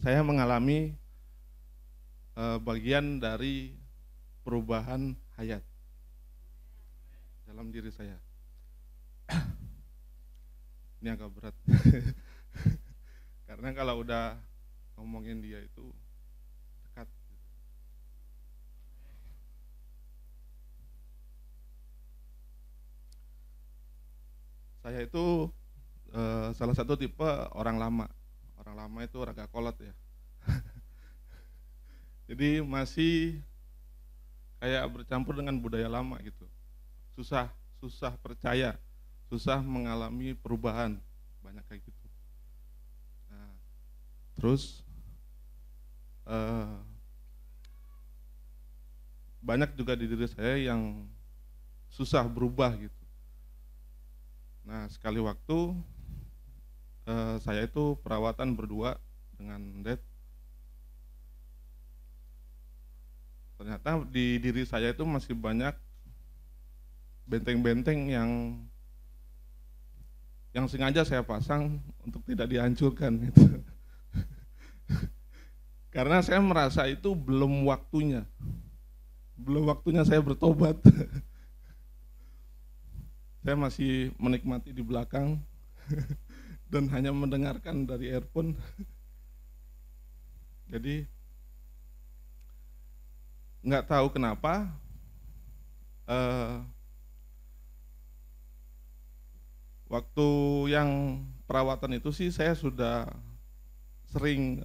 saya mengalami bagian dari perubahan hayat dalam diri saya. Ini agak berat. Karena kalau udah ngomongin dia itu dekat. Saya itu salah satu tipe orang lama. Orang lama itu agak kolot ya. Jadi masih kayak bercampur dengan budaya lama gitu. Susah percaya, susah mengalami perubahan, banyak kayak gitu. Nah, terus banyak juga di diri saya yang susah berubah gitu. Nah, sekali waktu saya itu perawatan berdua dengan Dad. Ternyata di diri saya itu masih banyak benteng-benteng yang sengaja saya pasang untuk tidak dihancurkan gitu. Karena saya merasa itu belum waktunya saya bertobat. Saya masih menikmati di belakang dan hanya mendengarkan dari earphone. Jadi nggak tahu kenapa waktu yang perawatan itu sih saya sudah sering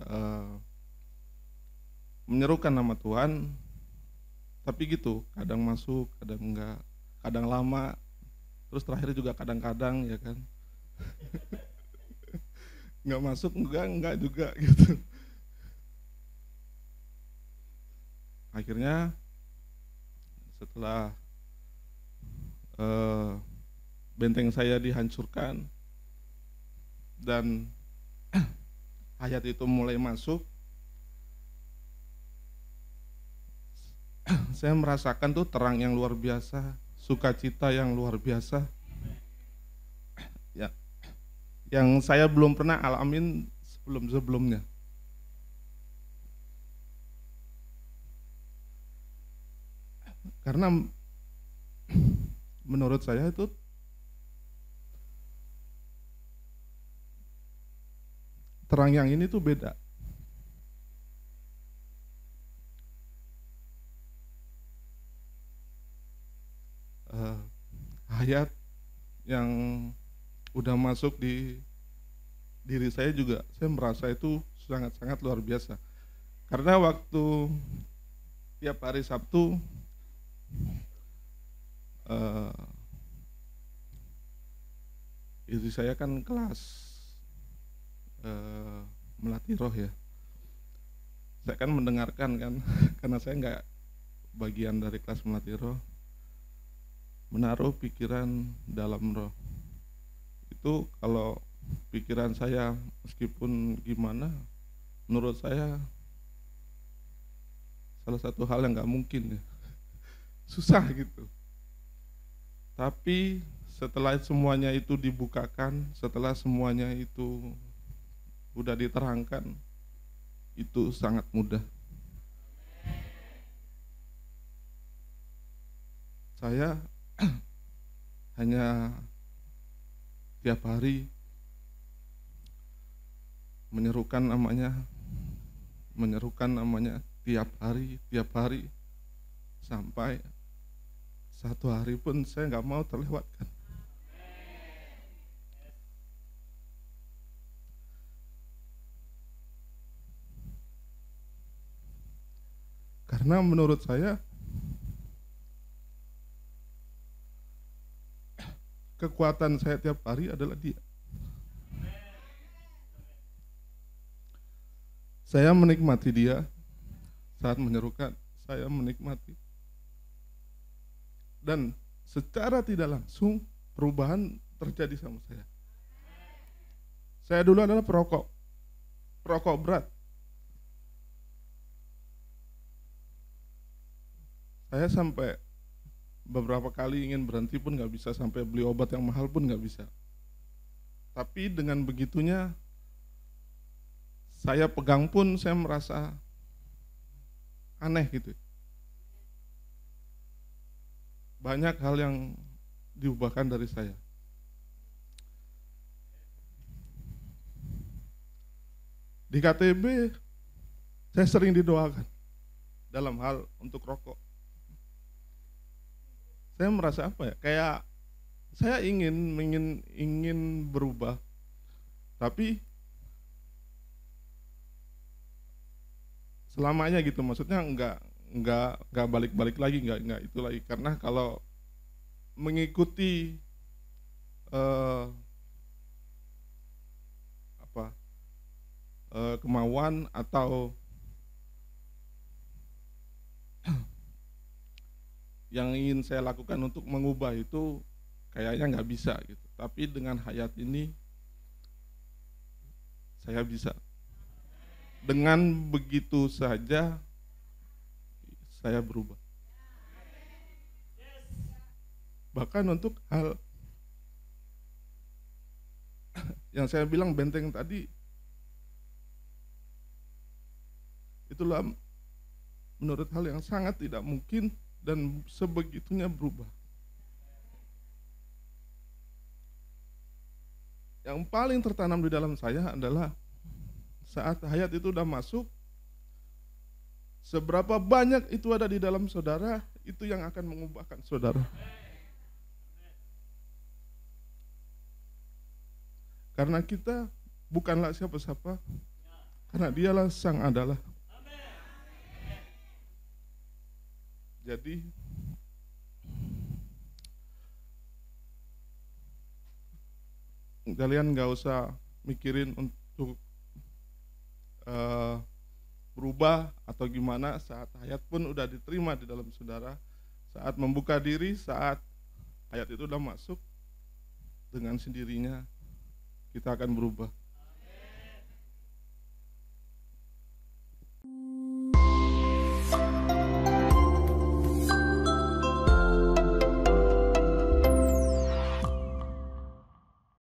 menyerukan nama Tuhan, tapi gitu, kadang masuk, kadang enggak, kadang lama, terus terakhir juga kadang-kadang ya kan, nggak masuk, enggak juga gitu. Akhirnya setelah benteng saya dihancurkan dan hayat itu mulai masuk, saya merasakan tuh terang yang luar biasa, sukacita yang luar biasa, ya, yang saya belum pernah alamin sebelumnya. Karena menurut saya itu terang yang ini tuh beda. Hayat yang udah masuk di diri saya juga, saya merasa itu sangat-sangat luar biasa. Karena waktu tiap hari Sabtu istri saya kan kelas melatih roh ya. Saya kan mendengarkan kan, karena saya nggak bagian dari kelas melatih roh. Menaruh pikiran dalam roh. Itu kalau pikiran saya meskipun gimana, menurut saya salah satu hal yang nggak mungkin ya. Susah gitu. Tapi setelah semuanya itu dibukakan, setelah semuanya itu udah diterangkan, itu sangat mudah. Saya hanya tiap hari menyerukan namanya tiap hari sampai satu hari pun saya nggak mau terlewatkan. Karena menurut saya kekuatan saya tiap hari adalah Dia. Saya menikmati Dia saat menyerukan, saya menikmati. Dan secara tidak langsung perubahan terjadi sama saya. Saya dulu adalah perokok berat. Saya sampai beberapa kali ingin berhenti pun nggak bisa, sampai beli obat yang mahal pun nggak bisa. Tapi dengan begitunya saya pegang pun saya merasa aneh gitu. Banyak hal yang diubahkan dari saya. Di KTB saya sering didoakan dalam hal untuk rokok. Saya merasa apa ya? Kayak saya ingin berubah, tapi selamanya gitu, maksudnya nggak balik-balik lagi, nggak itu lagi, karena kalau mengikuti kemauan atau yang ingin saya lakukan untuk mengubah itu kayaknya nggak bisa gitu. Tapi dengan hayat ini saya bisa. Dengan begitu saja saya berubah. Bahkan untuk hal yang saya bilang benteng tadi, itulah menurut hal yang sangat tidak mungkin dan sebegitunya berubah. Yang paling tertanam di dalam saya adalah saat hayat itu udah masuk, seberapa banyak itu ada di dalam saudara, itu yang akan mengubahkan saudara. Karena kita bukanlah siapa-siapa, karena dialah sang adalah. Jadi kalian gak usah mikirin untuk berubah atau gimana, saat hayat pun udah diterima di dalam saudara. Saat membuka diri, saat hayat itu udah masuk, dengan sendirinya kita akan berubah.